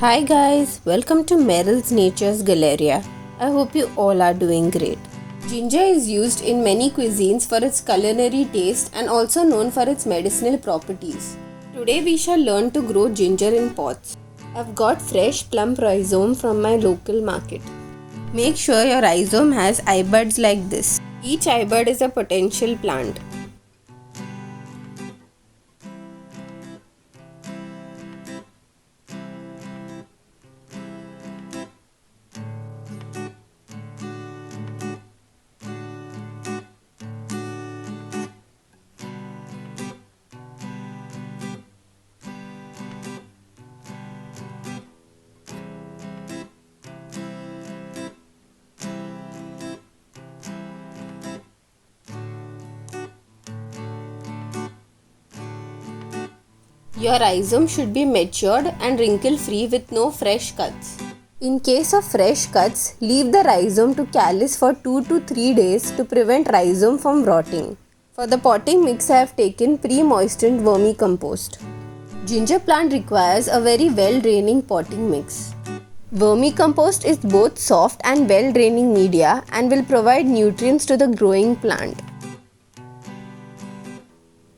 Hi guys, welcome to MERYL'S Nature's Galleria. I hope you all are doing great. Ginger is used in many cuisines for its culinary taste and also known for its medicinal properties. Today we shall learn to grow ginger in pots. I've got fresh plump rhizome from my local market. Make sure your rhizome has eye buds like this. Each eye bud is a potential plant. Your rhizome should be matured and wrinkle-free with no fresh cuts. In case of fresh cuts, leave the rhizome to callus for 2 to 3 days to prevent rhizome from rotting. For the potting mix, I have taken pre-moistened vermicompost. Ginger plant requires a very well-draining potting mix. Vermicompost is both soft and well-draining media and will provide nutrients to the growing plant.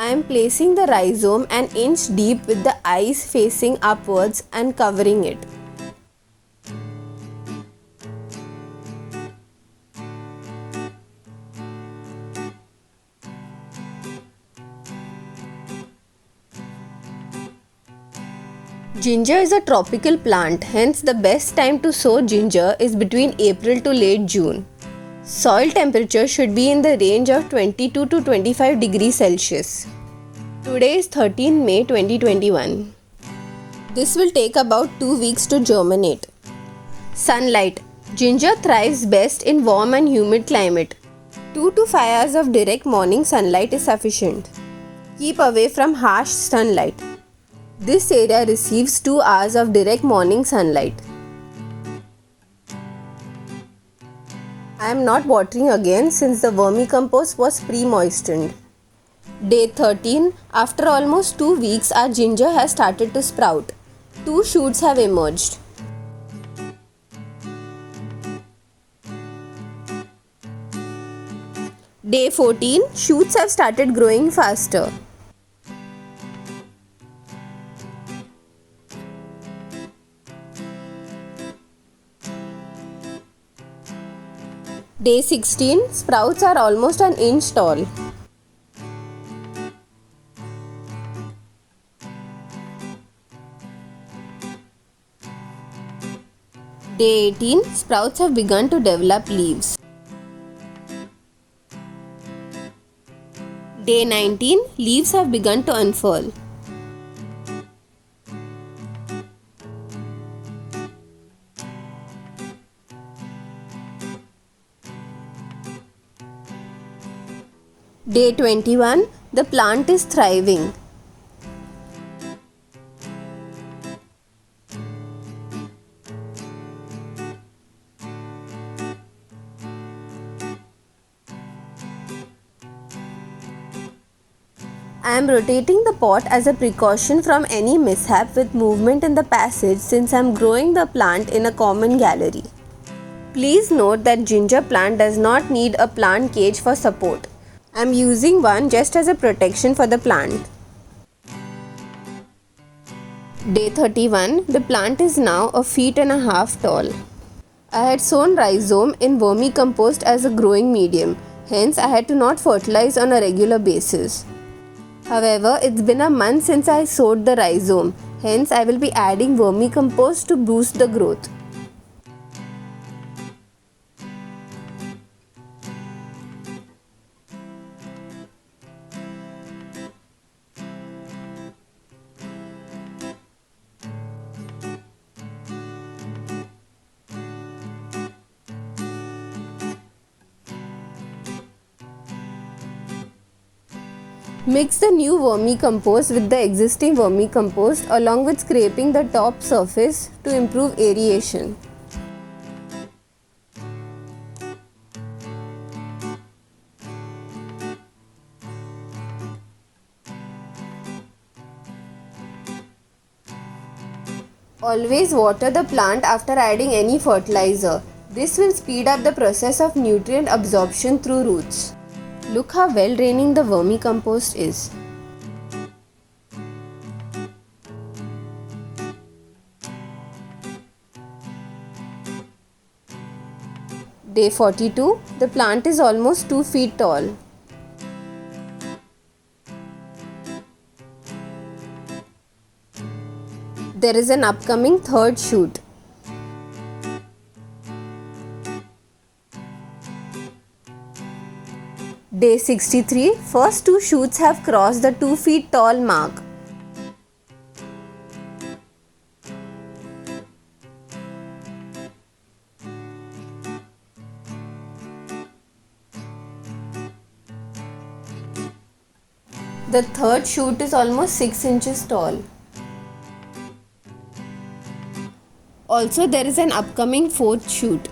I am placing the rhizome an inch deep with the eyes facing upwards and covering it. Ginger is a tropical plant, hence the best time to sow ginger is between April to late June. Soil temperature should be in the range of 22 to 25 degrees Celsius. Today is 13 May 2021. This will take about 2 weeks to germinate. Sunlight. Ginger thrives best in warm and humid climate. 2 to 5 hours of direct morning sunlight is sufficient. Keep away from harsh sunlight. This area receives 2 hours of direct morning sunlight. I am not watering again since the vermicompost was pre-moistened. Day 13. After almost 2 weeks, our ginger has started to sprout. 2 shoots have emerged. Day 14. Shoots have started growing faster. Day 16. Sprouts are almost an inch tall. Day 18. Sprouts have begun to develop leaves. Day 19. Leaves have begun to unfurl. Day 21. The plant is thriving. I am rotating the pot as a precaution from any mishap with movement in the passage since I am growing the plant in a common gallery. Please note that ginger plant does not need a plant cage for support. I am using one just as a protection for the plant. Day 31. The plant is now 1.5 feet tall. I had sown rhizome in vermicompost as a growing medium, hence I had to not fertilize on a regular basis. However, it's been a month since I sowed the rhizome, hence I will be adding vermicompost to boost the growth. Mix the new vermicompost with the existing vermicompost along with scraping the top surface to improve aeration. Always water the plant after adding any fertilizer. This will speed up the process of nutrient absorption through roots. Look how well draining the vermicompost is. Day 42, the plant is almost 2 feet tall. There is an upcoming third shoot. Day 63, first 2 shoots have crossed the 2 feet tall mark. The third shoot is almost 6 inches tall. Also, there is an upcoming fourth shoot.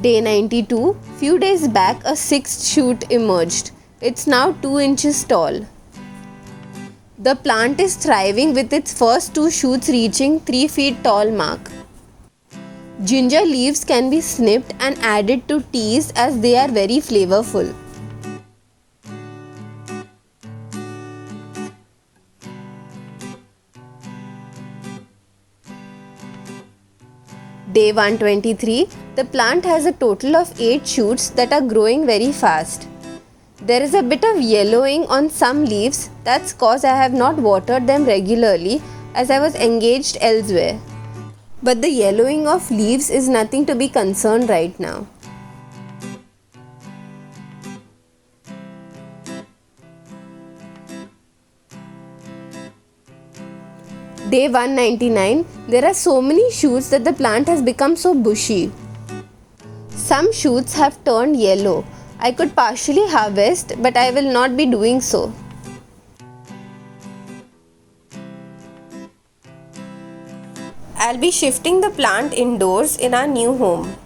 Day 92, few days back a sixth shoot emerged. It's now 2 inches tall. The plant is thriving with its first 2 shoots reaching 3 feet tall mark. Ginger leaves can be snipped and added to teas as they are very flavorful. Day 123, the plant has a total of 8 shoots that are growing very fast. There is a bit of yellowing on some leaves, that's cause I have not watered them regularly as I was engaged elsewhere. But the yellowing of leaves is nothing to be concerned right now. Day 199, there are so many shoots that the plant has become so bushy. Some shoots have turned yellow. I could partially harvest, but I will not be doing so. I'll be shifting the plant indoors in our new home.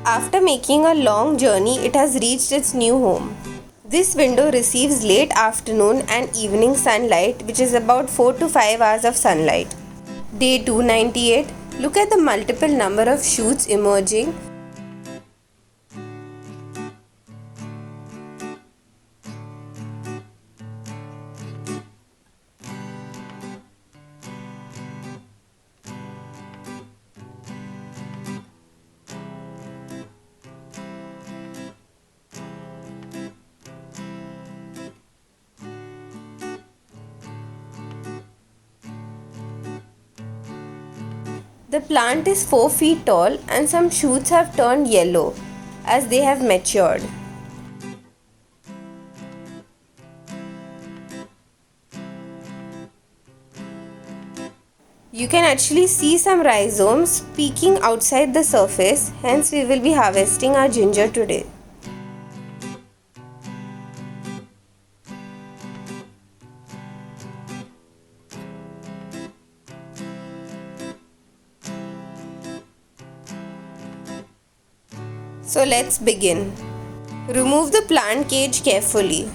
After making a long journey, it has reached its new home. This window receives late afternoon and evening sunlight, which is about 4 to 5 hours of sunlight. Day 298, look at the multiple number of shoots emerging. The plant is 4 feet tall and some shoots have turned yellow as they have matured. You can actually see some rhizomes peeking outside the surface, hence we will be harvesting our ginger today. So let's begin. Remove the plant cage carefully.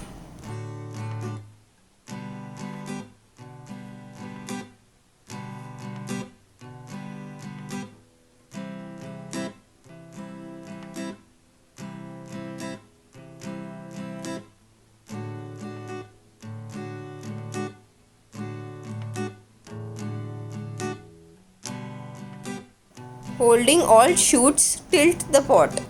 Holding all shoots, tilt the pot.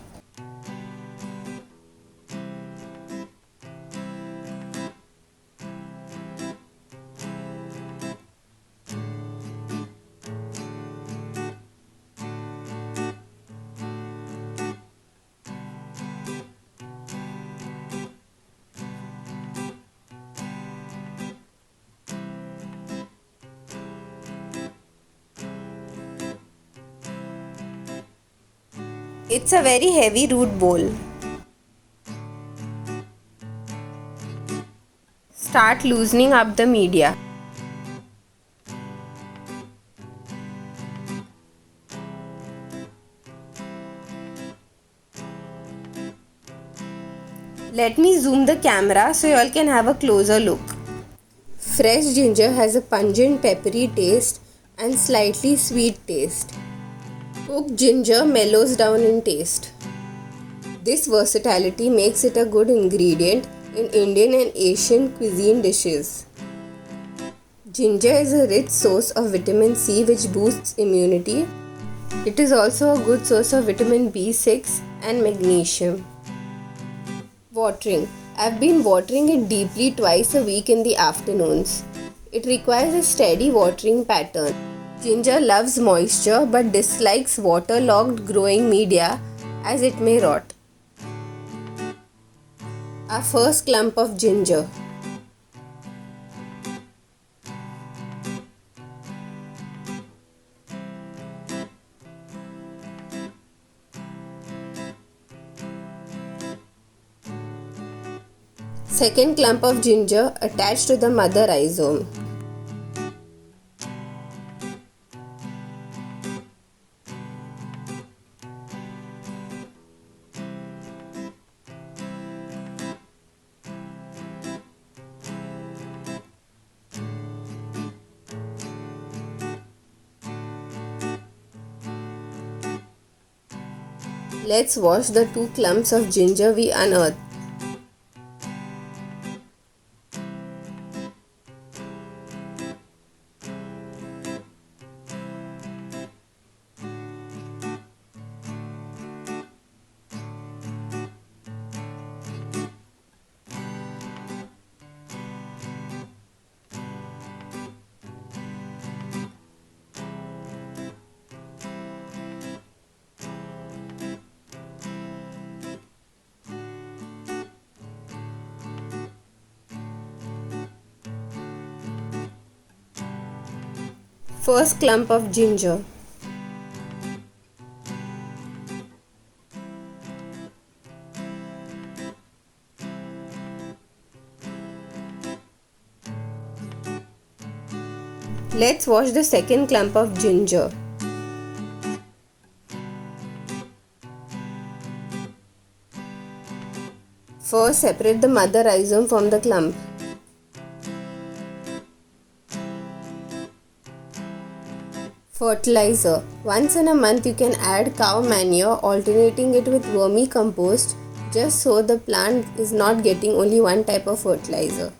It's a very heavy root bowl. Start loosening up the media. Let me zoom the camera so you all can have a closer look. Fresh ginger has a pungent peppery taste and slightly sweet taste. Cooked ginger mellows down in taste. This versatility makes it a good ingredient in Indian and Asian cuisine dishes. Ginger is a rich source of vitamin C which boosts immunity. It is also a good source of vitamin B6 and magnesium. Watering. I've been watering it deeply twice a week in the afternoons. It requires a steady watering pattern. Ginger loves moisture but dislikes waterlogged growing media as it may rot. Our first clump of ginger. Second clump of ginger attached to the mother rhizome. Let's wash the 2 clumps of ginger we unearthed. First clump of ginger. Let's wash the second clump of ginger. First, separate the mother rhizome from the clump. Fertilizer. Once in a month you can add cow manure, alternating it with vermicompost, just so the plant is not getting only one type of fertilizer.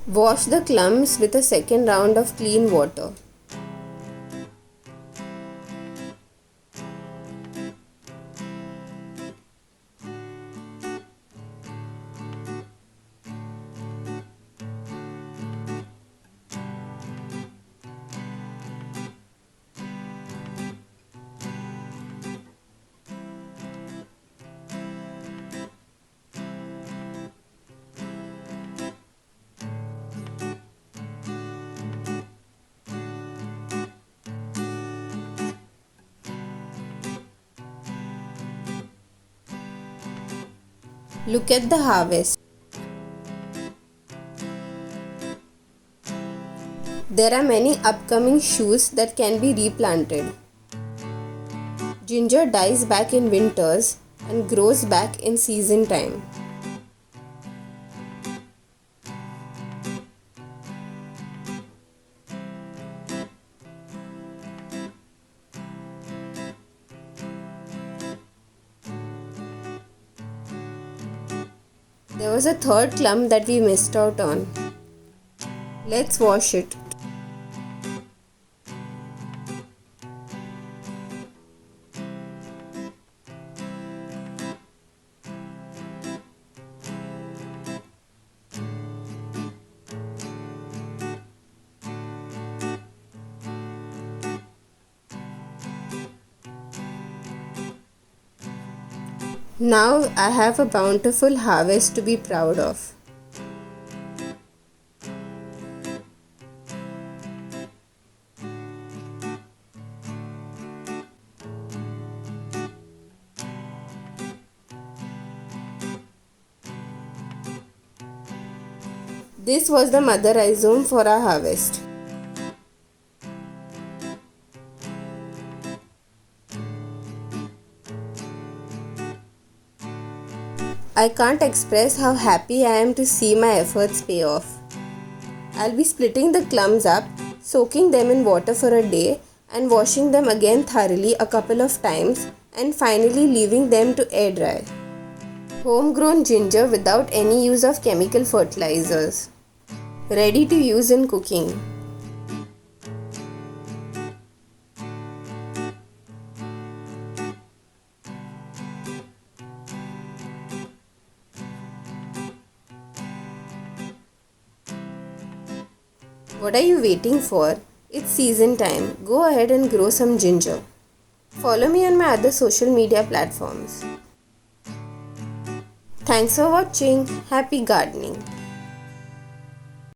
Wash the clumps with a second round of clean water. Look at the harvest. There are many upcoming shoots that can be replanted. Ginger dies back in winters and grows back in season time. There was a third clump that we missed out on. Let's wash it. Now I have a bountiful harvest to be proud of. This was the mother rhizome for our harvest. I can't express how happy I am to see my efforts pay off. I'll be splitting the clumps up, soaking them in water for a day and washing them again thoroughly a couple of times and finally leaving them to air dry. Homegrown ginger without any use of chemical fertilizers. Ready to use in cooking. What are you waiting for? It's season time. Go ahead and grow some ginger. Follow me on my other social media platforms. Thanks for watching. Happy gardening.